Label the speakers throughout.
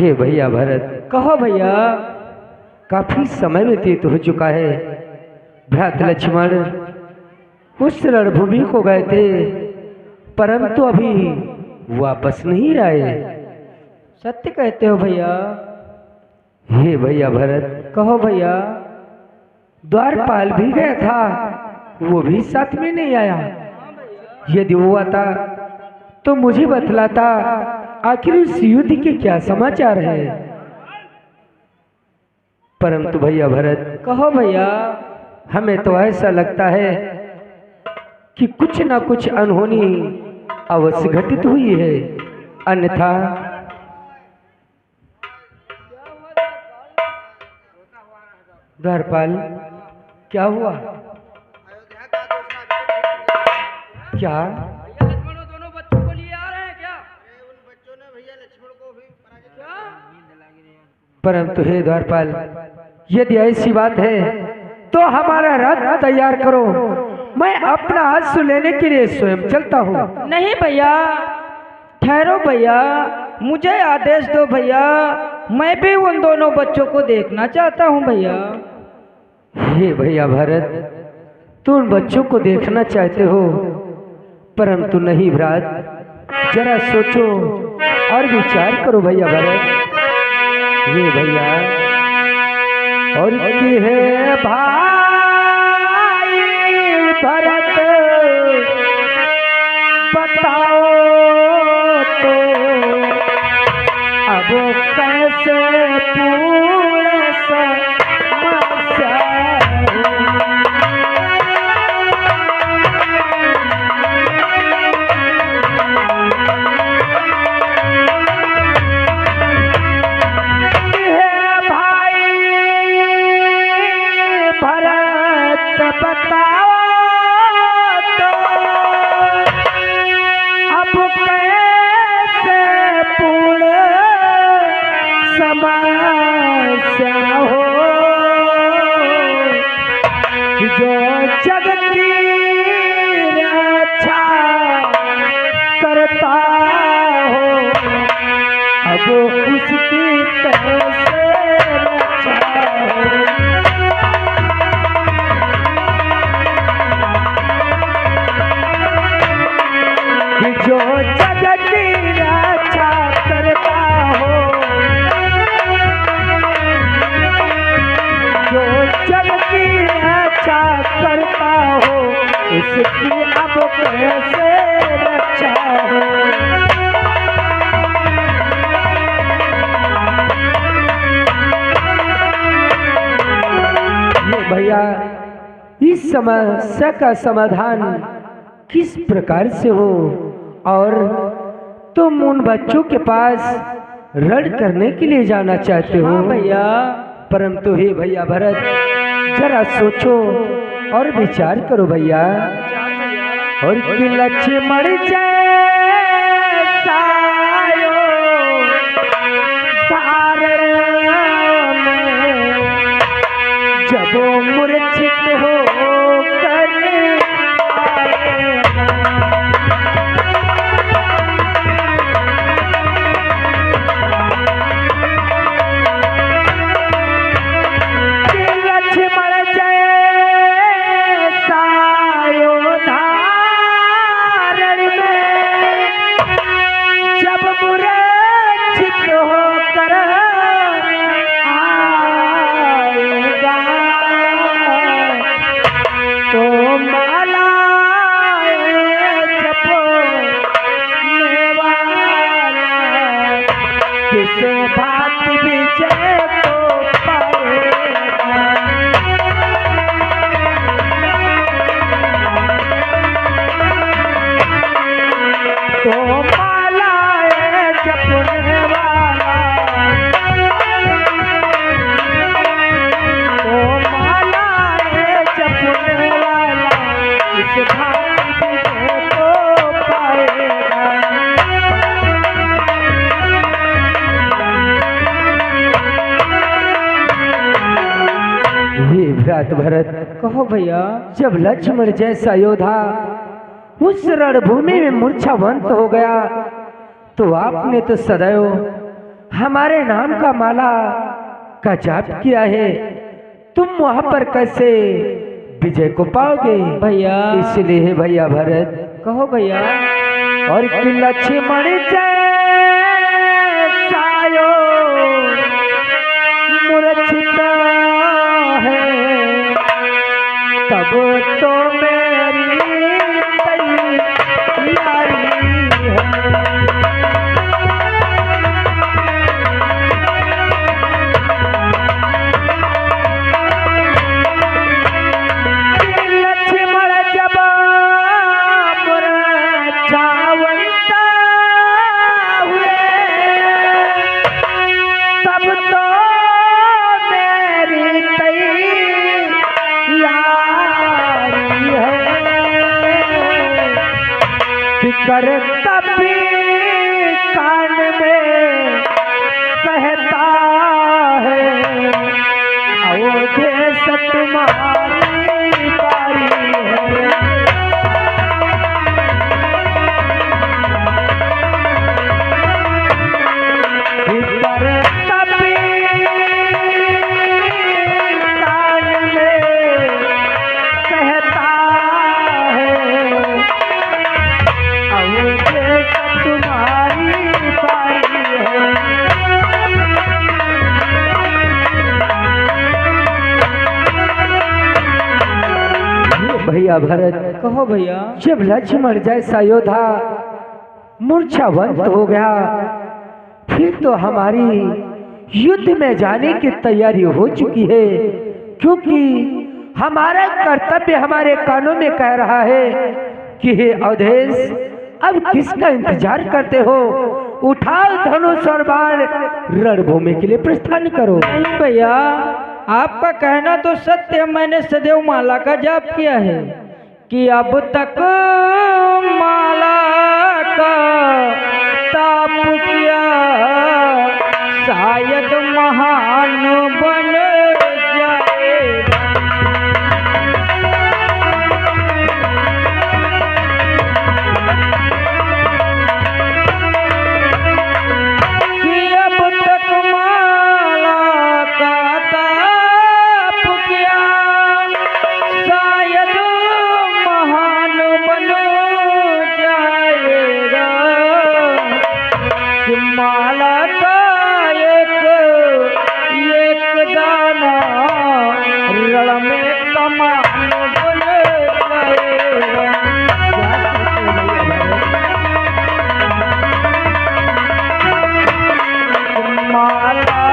Speaker 1: हे भैया भरत।
Speaker 2: कहो भैया।
Speaker 1: काफी समय व्यतीत हो चुका है। भ्रात लक्ष्मण उस रणभूमि को गए थे, परंतु अभी वापस नहीं आए।
Speaker 2: सत्य कहते हो भैया।
Speaker 1: हे भैया भरत।
Speaker 2: कहो भैया।
Speaker 1: द्वारपाल भी गया था, वो भी साथ में नहीं आया। यदि वो आता तो मुझे बतलाता आखिर उस युद्ध के क्या समाचार है। परंतु भैया भरत।
Speaker 2: कहो भैया।
Speaker 1: हमें तो ऐसा लगता है कि कुछ ना कुछ अनहोनी अवश्य घटित हुई है, अन्यथा द्वारपाल क्या हुआ? क्या
Speaker 2: लक्ष्मण दोनों बच्चों को लिए आ रहे हैं क्या? उन बच्चों ने भैया लक्ष्मण को भी
Speaker 1: परंतु हे द्वारपाल, यदि ऐसी बात है तो हमारा रथ तैयार करो, मैं अपना अश्व लेने के लिए स्वयं चलता हूँ।
Speaker 2: नहीं भैया, ठहरो भैया, मुझे आदेश दो भैया, मैं भी उन दोनों बच्चों को देखना चाहता हूँ भैया।
Speaker 1: हे भैया भरत, तुम उन बच्चों को देखना चाहते हो, परंतु नहीं भ्रात, जरा सोचो और विचार करो भैया भरत। ये भैया और की है भाई भरत, बताओ तो अब कैसे पूर्ण समस्या। बताओ तो अब कैसे पूर्ण समस्या हो, जो जग की रक्षा करता हो, अब उसकी कैसे रक्षा हो। जो जगत की रक्षा करता हो, जो जगत की रक्षा करता हो, उसकी अब कैसे रक्षा हो। ये भैया, इस समस्या का समाधान किस प्रकार से हो, और तुम उन बच्चों के पास रण करने के लिए जाना चाहते हो।
Speaker 2: हाँ भैया।
Speaker 1: परंतु हे भैया भरत, जरा सोचो और विचार करो भैया। और कि लक्ष्मण जैसा धारण में जब मूर्छित हो कर भात विजय तो पाएगा, तो मालाएं जपने वाला, तो मालाएं जपने वाला इस भात विजय तो पाएगा। भ्रात भरत।
Speaker 2: कहो भैया।
Speaker 1: जब लक्ष्मण जैसा योद्धा उस रणभूमि में मूर्छावंत हो गया, तो आपने तो सदैव हमारे नाम का माला का जाप किया है, तुम वहां पर कैसे विजय को पाओगे
Speaker 2: भैया?
Speaker 1: इसलिए है भैया भरत,
Speaker 2: कहो भैया।
Speaker 1: और कि लक्ष्मण सायो मूर्छित है, तब तो मेरी तैयारी है। कर तभी कान में कहता है, अवधेश तुम्हारी बारी है। कर तभी कान में कहता है, तुम्हारी बारी है। भैया भरत,
Speaker 2: कहो भैया।
Speaker 1: जब लक्ष्मण जैसा योद्धा मूर्छावंत हो गया, फिर तो हमारी युद्ध में जाने की तैयारी हो चुकी है, क्योंकि हमारा कर्तव्य हमारे कानों में कह रहा है कि हे अवधेश, अब किसका इंतजार करते हो? उठाओ धनुष और बाण, रणभूमि के लिए प्रस्थान करो।
Speaker 2: नहीं भैया, आपका कहना तो सत्य। मैंने सदैव माला का जाप किया है कि अब तक माला का ताप किया, शायद महान बन जाएगा। माला का एक दाना रण में कमान बन जाएगा। माला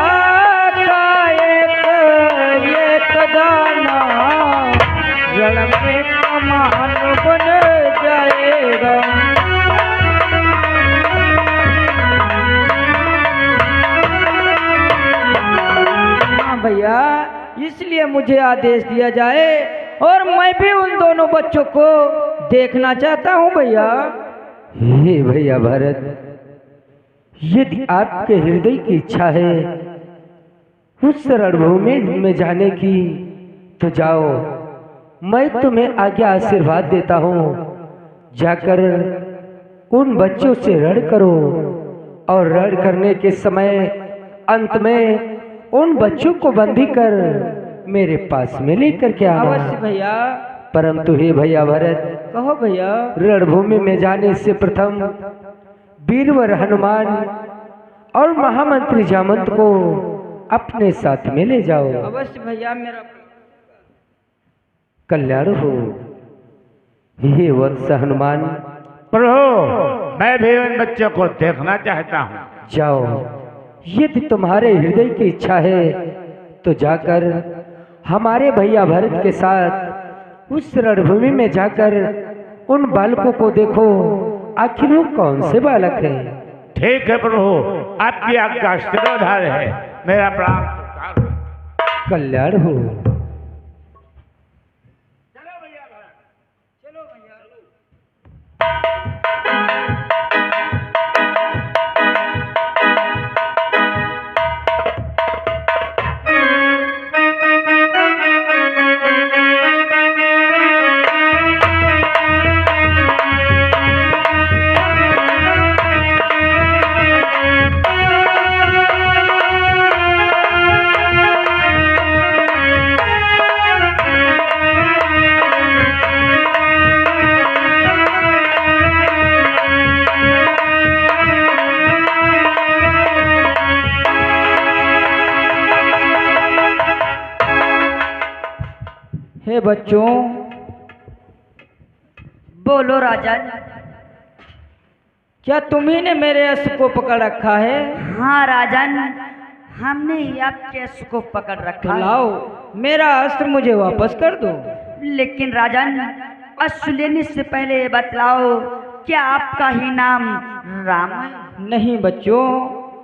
Speaker 2: का एक दाना रण में कमान बन जाएगा। भैया, इसलिए मुझे आदेश दिया जाए और मैं भी उन दोनों बच्चों को देखना चाहता हूँ भैया।
Speaker 1: हे भैया भरत, यदि आपके हृदय की इच्छा है उस रणभूमि में जाने की, तो जाओ, मैं तुम्हें आज्ञा आशीर्वाद देता हूँ। जाकर उन बच्चों से रण करो और रण करने के समय अंत में उन बच्चों को बंदी कर मेरे पास में लेकर के आना।
Speaker 2: अवश्य भैया।
Speaker 1: परंतु हे भैया भरत,
Speaker 2: कहो भैया।
Speaker 1: रणभूमि में जाने से प्रथम वीरवर हनुमान और महामंत्री जामंत को अपने साथ में ले जाओ।
Speaker 2: अवश्य भैया, मेरा
Speaker 1: कल्याण हो। हे वत्स हनुमान।
Speaker 3: प्रभु, मैं भी उन बच्चों को देखना चाहता हूँ।
Speaker 1: जाओ, यदि तुम्हारे हृदय की इच्छा है तो जाकर हमारे भैया भरत के साथ उस रणभूमि में जाकर उन बालकों को देखो, आखिर वो कौन से बालक हैं।
Speaker 3: ठीक है प्रभु, आपकी आज्ञा शिरोधार्य है। मेरा प्रणाम।
Speaker 1: कल्याण हो।
Speaker 2: हे बच्चों,
Speaker 4: बोलो राजन।
Speaker 2: क्या तुम्ही ने मेरे अस्त्र को पकड़ रखा है?
Speaker 4: हाँ राजन, हमने ही आपके अस्त्र को पकड़
Speaker 2: तो
Speaker 4: रखा है।
Speaker 2: लाओ, मेरा अस्त्र मुझे वापस कर दो।
Speaker 4: लेकिन राजन, अस्त्र लेने से पहले ये बतलाओ, क्या आपका ही नाम राम है?
Speaker 2: नहीं बच्चों,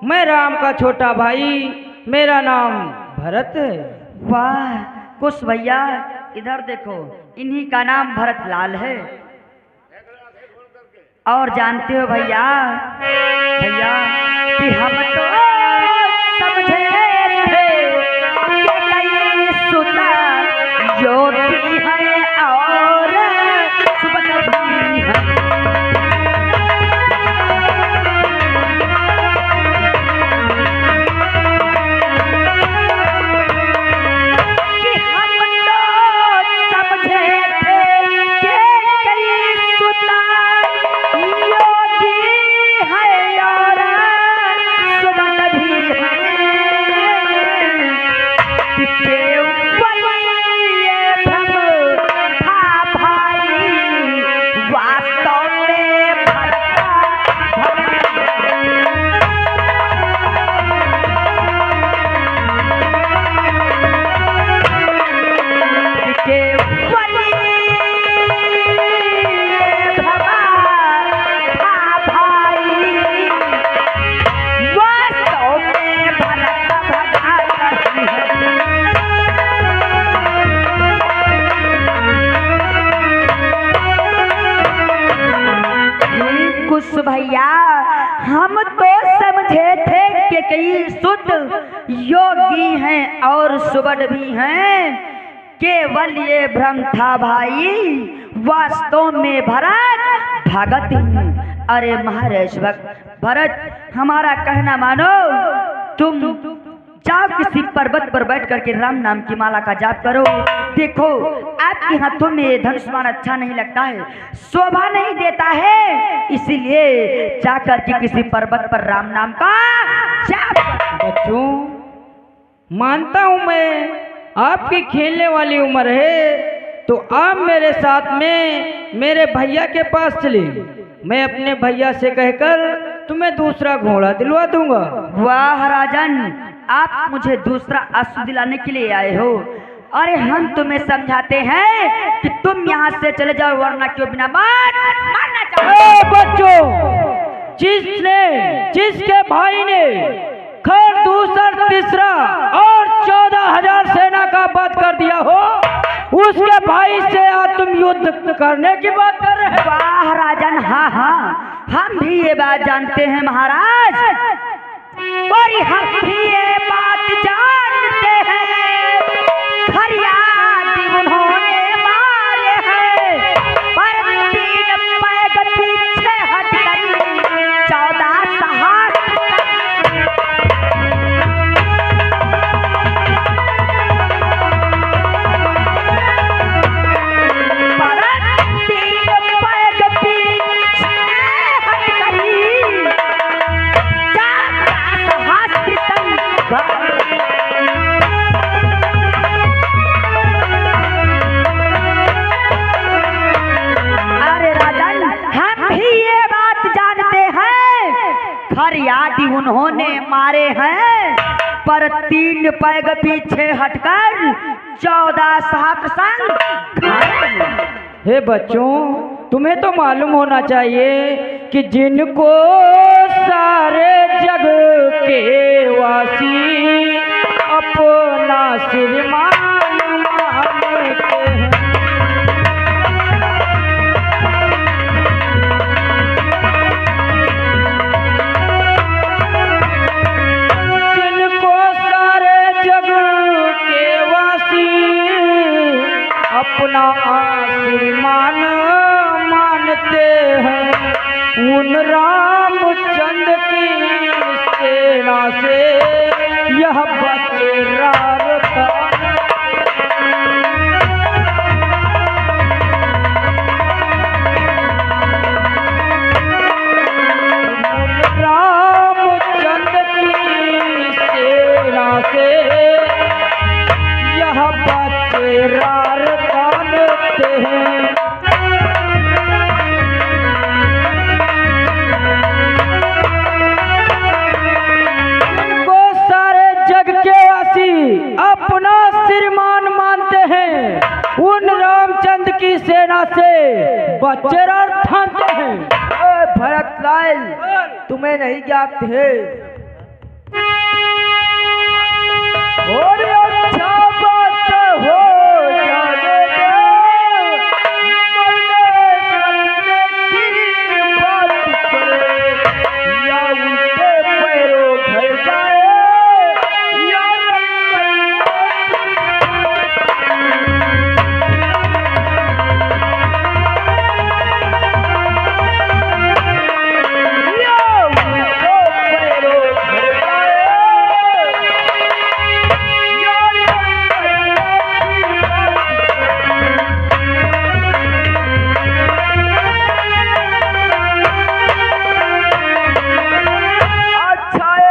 Speaker 2: मैं राम का छोटा भाई, मेरा नाम भरत है।
Speaker 4: वाह कुश भैया, इधर देखो, इन्हीं का नाम भरत लाल है। और जानते हो भैया, भैया कि हम तो समझे थे कि कई सुता ज्योति है और सुबह भी है। कि हम तो समझे थे कि कई सुता भैया, हम तो समझे थे कि कई शुद्ध योगी हैं और सुबह भी हैं, केवल ये भ्रम था भाई, वास्तव में भरत भगत ही। अरे महाराज भरत, हमारा कहना मानो, तुम जाओ किसी पर्वत पर बैठ करके राम नाम की माला का जाप करो। देखो, आपके हाथों में ये धनुष्मान अच्छा नहीं लगता है, शोभा नहीं देता है, इसीलिए जाकर के किसी पर्वत पर राम नाम का जाप।
Speaker 2: बच्चों, मानता हूं मैं आपकी खेलने वाली उम्र है, तो आप मेरे साथ में मेरे भैया के पास चले। मैं अपने भैया से कहकर तुम्हें दूसरा घोड़ा दिलवा दूंगा।
Speaker 4: वाह राजन, आप मुझे दूसरा अस्त्र दिलाने के लिए आए हो। अरे हम तुम्हें समझाते हैं कि तुम यहाँ से चले जाओ, वरना क्यों बिना मारना चाहो।
Speaker 2: बच्चों, जिसके भाई ने खैर दूसरा तीसरा और 14,000 सेना का वध कर दिया हो, उसके भाई से आज तुम युद्ध करने की बात कर रहे हैं।
Speaker 4: वाह राजन, हाँ हाँ, हम भी ये बात जानते हैं महाराज, और हम भी ये बात जानते हैं, फरियाद उन्होंने मारे हैं, पर 3 पैग पीछे हटकर 14 साहस। फरियादी उन्होंने मारे हैं, पर 3 पैग पीछे हटकर 14 साहब संग।
Speaker 2: हे बच्चों, तुम्हें तो मालूम होना चाहिए कि जिनको सारे जग के वासी अपना श्रीमान मानते हैं, अपना श्रीमान मानते हैं, उन रामचंद्र की सेना से बच्चेरा ठानते हैं।
Speaker 1: भरतलाल, तुम्हें नहीं जानते है और अच्छा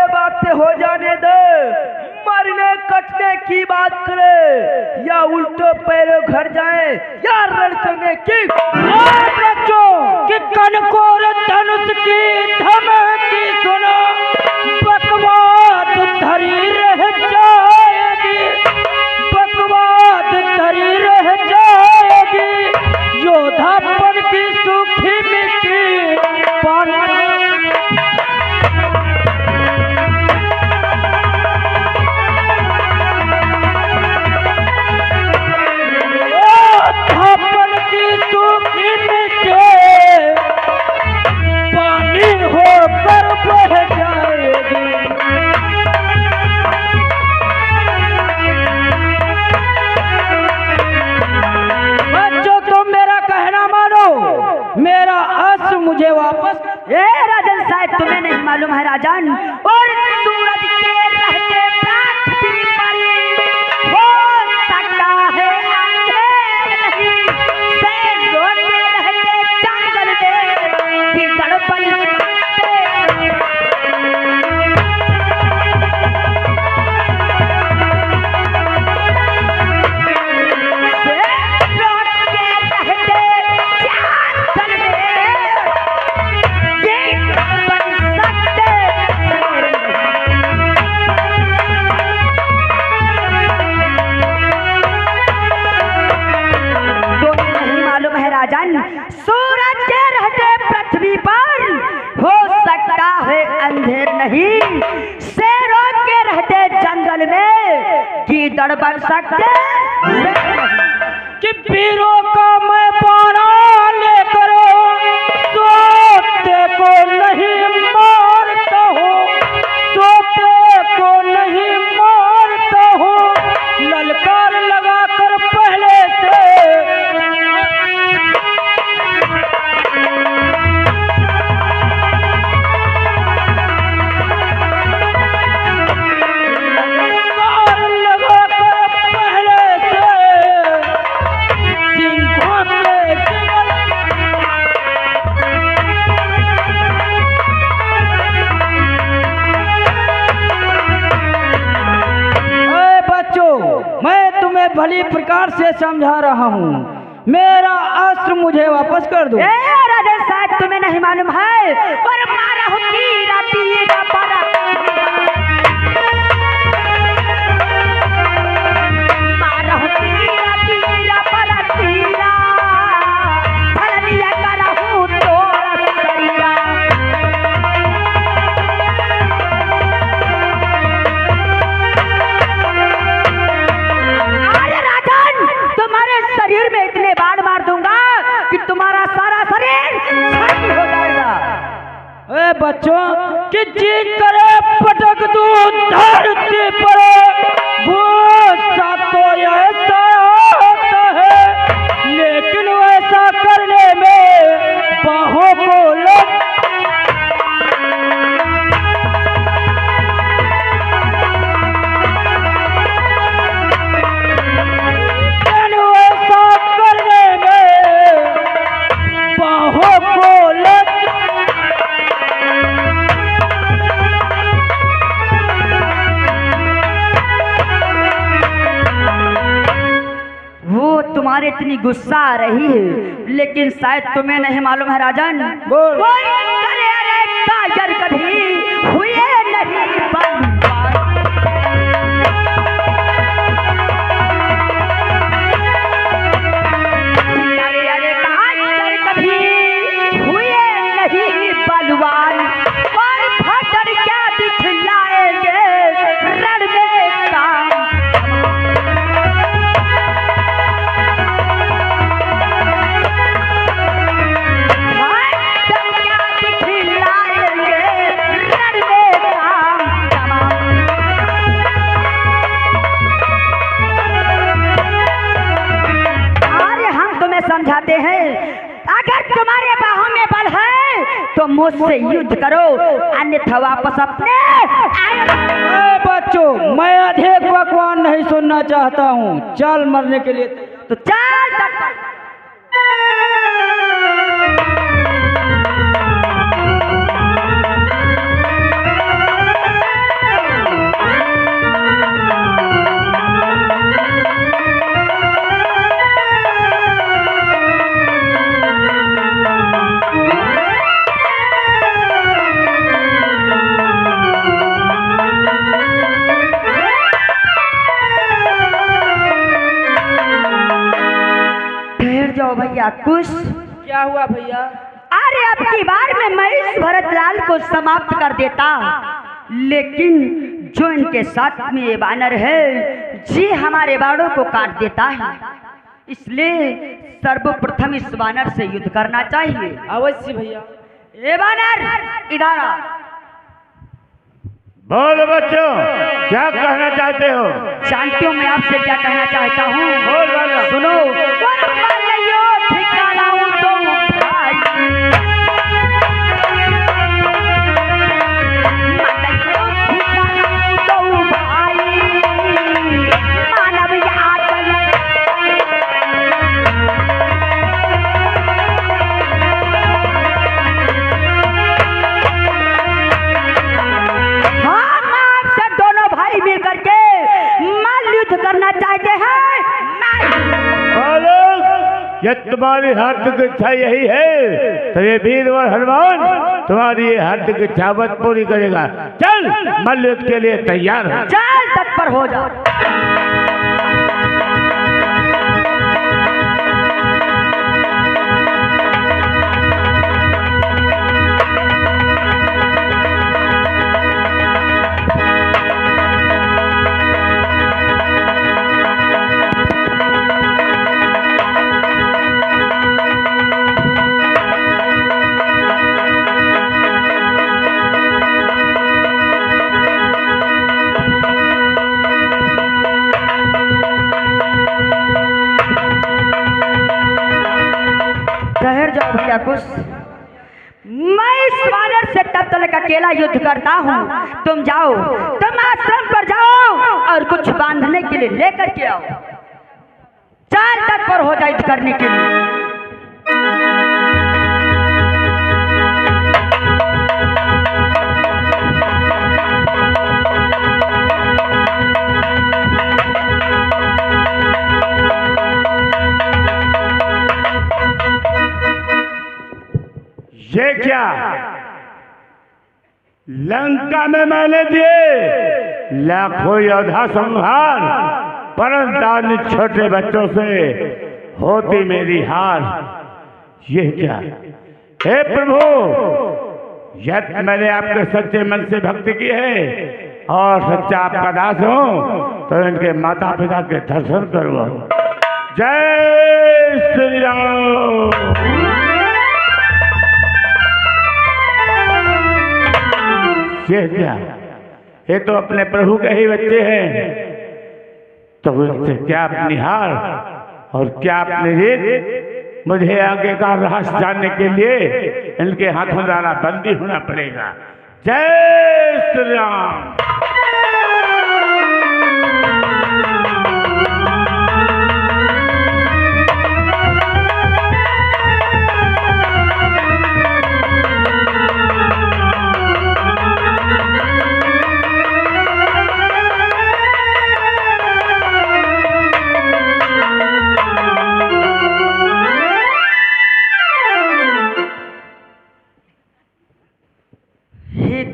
Speaker 1: बात हो जाने दो, मरने की बात करे, या उल्टे पैरों घर जाए, या की बात करे, या उल्टो पैरों घर जाए, या रण करने की।
Speaker 2: बच्चों कि कनकोर धनुष की धमकी सुनो, बकवाद धरी रह जाएगी, बकवाद धरी रह जाएगी, योधापन की सूखी मिट्टी पानी। मेरा अस्त्र मुझे वापस।
Speaker 4: राजन साहब, तुम्हें नहीं मालूम है राजन, और सूरज के रहते पृथ्वी पर हो सकता है अंधेर नहीं, शेरों के रहते जंगल में भी गड़बड़ सूरज के रहते पृथ्वी पर हो सकता है अंधेर नहीं, शेरों के रहते जंगल में गीदड़ बन सकते
Speaker 2: कि वीरों का मैं बाणा लेकर सोते को नहीं मारता हूँ, सोते को नहीं मारता हूँ, ललकार लगाकर पहले से भली प्रकार से समझा रहा हूँ, मेरा अस्त्र मुझे वापस कर दो।
Speaker 4: राजन साहब, तुम्हें नहीं मालूम है, और मारा हूँ तीरा तीरा पारा, मारा हूँ तीरा तीरा पारा तीरा, फल लिया करा हूँ तोड़ा शरीरा। तुम्हारे शरीर में इतने बाढ़ मार दूंगा कि तुम्हारा सारा शरीर छाती हो जाएगा।
Speaker 2: बच्चों कि जीत करे पटक दूं धरती पर, गुस्सा तो ऐसा आता है, लेकिन वैसा करने में बाहों को लग
Speaker 4: तुम्हारे इतनी गुस्सा आ रही है, लेकिन शायद तुम्हें नहीं मालूम है राजन, कोई कायर कभी हुए नहीं बन। मुझसे युद्ध करो, अन्यथा वापस अपने
Speaker 2: बच्चों, मैं अधिक बकवान नहीं सुनना चाहता हूँ। चल मरने के लिए
Speaker 4: तो चल तत्पर। भैया कुछ
Speaker 2: क्या हुआ भैया?
Speaker 4: अरे अब की बार में मैं इस भरतलाल को समाप्त कर देता, लेकिन जो इनके साथ में ये बानर है जी हमारे बाड़ों को काट देता है, इसलिए सर्वप्रथम इस बानर से युद्ध करना चाहिए।
Speaker 2: अवश्य भैया।
Speaker 4: ए बानर इधर आ।
Speaker 3: बोलो बच्चों, क्या कहना चाहते हो?
Speaker 4: जानती हूँ मैं आपसे क्या कहना चाहता हूँ।
Speaker 3: बोल बोलो।
Speaker 4: सुनो,
Speaker 3: यदि तुम्हारी हार्दिक इच्छा यही है तो ये वीरवर हनुमान तुम्हारी ये हार्दिक इच्छा पूरी करेगा। चल मल्ल युद्ध के लिए तैयार हो।
Speaker 4: चल तत्पर हो जा। कुछ मैं इस वानर से तब तक अकेला युद्ध करता हूँ, तुम जाओ, तुम आश्रम पर जाओ और कुछ बांधने के लिए लेकर के आओ। चार तत्पर हो जाए युद्ध करने के लिए।
Speaker 3: ये क्या लंका में मैंने दिए लाखों योद्धा संहार, परंतु छोटे बच्चों से होती मेरी हार। ये क्या? हे प्रभु, यदि मैंने आपके सच्चे मन से भक्ति की है और सच्चा आपका दास हूं तो इनके माता पिता के दर्शन करो। जय श्री राम। ये क्या? ये तो अपने प्रभु के ही बच्चे हैं, तो उनसे क्या अपनी हार और क्या अपनी रीत। मुझे आगे का रहस्य जानने के लिए इनके हाथों द्वारा बंदी होना पड़ेगा। जय श्री राम।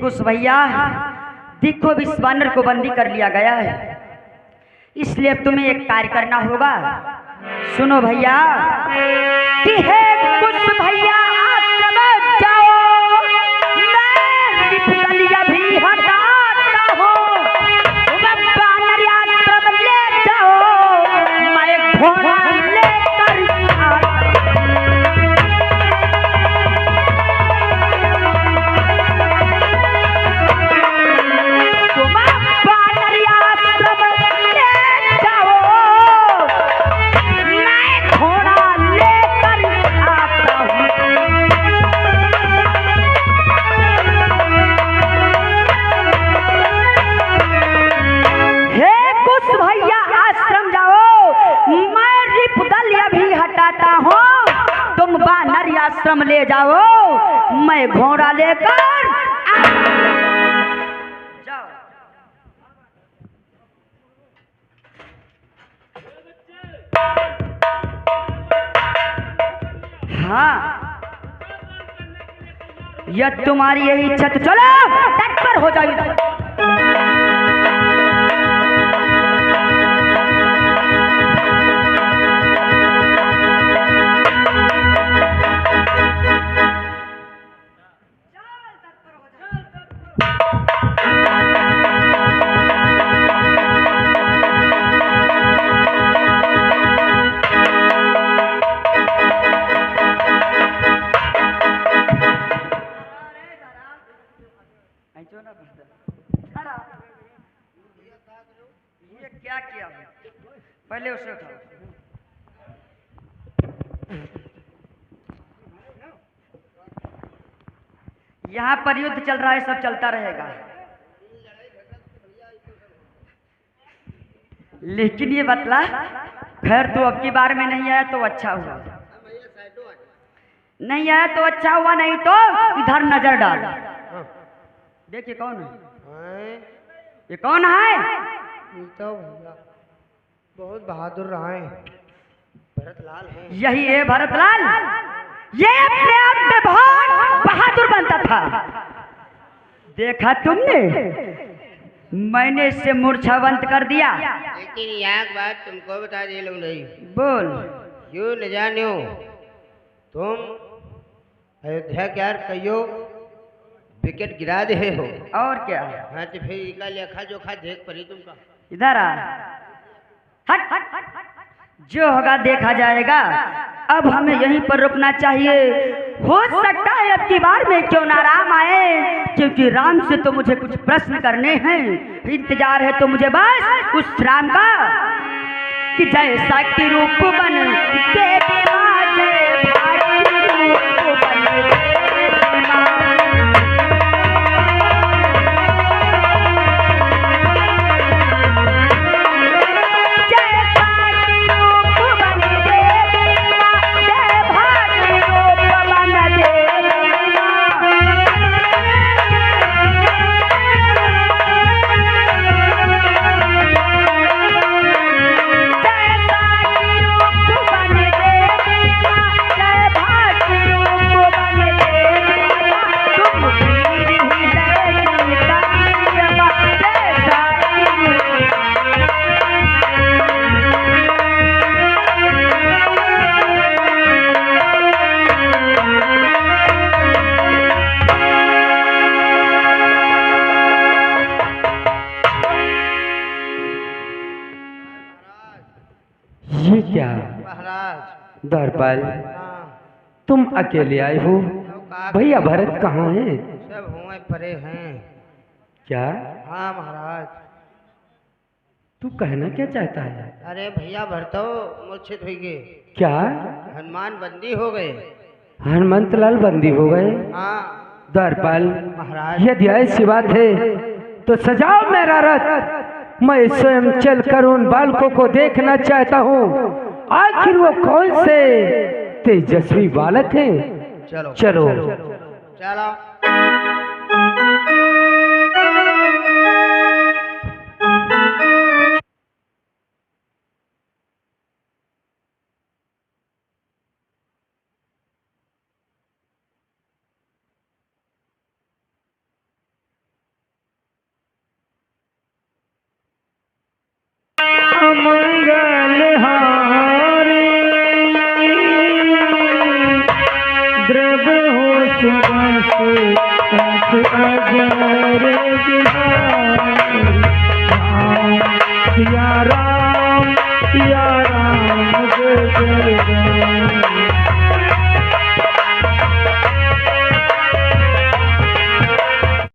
Speaker 4: कुछ भैया देखो, इस वानर को बंदी कर लिया गया है, इसलिए तुम्हें एक कार्य करना होगा। सुनो भैया कि है कुछ भैया आश्रम जाओ, मैं विपलिया भी हटाता हूँ, तुम वानर आश्रम ले जाओ, मैं घोड़ा लेकर आता हूँ। आश्रम ले जाओ, मैं घोड़ा लेकर जाओ। हाँ, यह तुम्हारी यही इच्छा तो चलो तट पर हो जाओ। ये क्या किया पहले उसे उठाओ। यहाँ पर युद्ध चल रहा है, सब चलता रहेगा, लेकिन ये बतला, खैर तू अब की बार में नहीं आया तो अच्छा हुआ, नहीं आया तो अच्छा हुआ, नहीं तो इधर नजर डाल। देखिए कौन है, ये कौन है?
Speaker 5: तो भैया बहुत बहादुर रहा है, भरतलाल है।
Speaker 4: यही है भरतलाल, ये अपने आप में बहुत बहादुर बनता था। देखा तुमने, मैंने इससे मूर्छावंत कर दिया।
Speaker 5: लेकिन यहाँ की बात तुमको बता दे लूँ नहीं,
Speaker 4: बोल।
Speaker 5: क्यों न जानो तुम अयोध्या क्या कहियो विकेट गिरा दे हो,
Speaker 4: और क्या?
Speaker 5: हाँ तो फिर इका लेखा जोखा देख पड़ी तुमका।
Speaker 4: इधर आ, हट, जो होगा देखा जाएगा। अब हमें यहीं पर रुकना चाहिए, हो सकता है अब की बार में क्यों ना राम आए, क्योंकि राम से तो मुझे कुछ प्रश्न करने हैं। इंतजार है तो मुझे बस उस राम का कि जैसा कि रूप बन देवी माँ, जय भारती रूप बन देवी माँ।
Speaker 1: ये क्या
Speaker 5: महाराज
Speaker 1: द्वारपाल,
Speaker 5: हाँ,
Speaker 1: तुम अकेले आए हो? भैया भरत कहाँ है?
Speaker 5: सब हुए परे हैं।
Speaker 1: क्या?
Speaker 5: हाँ महाराज।
Speaker 1: तू कहना क्या चाहता है?
Speaker 5: अरे भैया भरतो मूर्छित हुई गए,
Speaker 1: क्या
Speaker 5: हनुमान बंदी हो गए।
Speaker 1: हनुमंत लाल बंदी हो गए?
Speaker 5: हाँ
Speaker 1: द्वारपाल,
Speaker 5: महाराज।
Speaker 1: यदि ऐसी बात है तो सजाओ मेरा रथ, मैं स्वयं चलकर उन बालकों को देखना चाहता हूँ। आखिर वो कौन से तेजस्वी बालक हैं?
Speaker 5: चलो
Speaker 1: चलो।
Speaker 5: चलो।
Speaker 2: मंगल हारे द्रव्य हो सुबह से अजर सिया राम सिया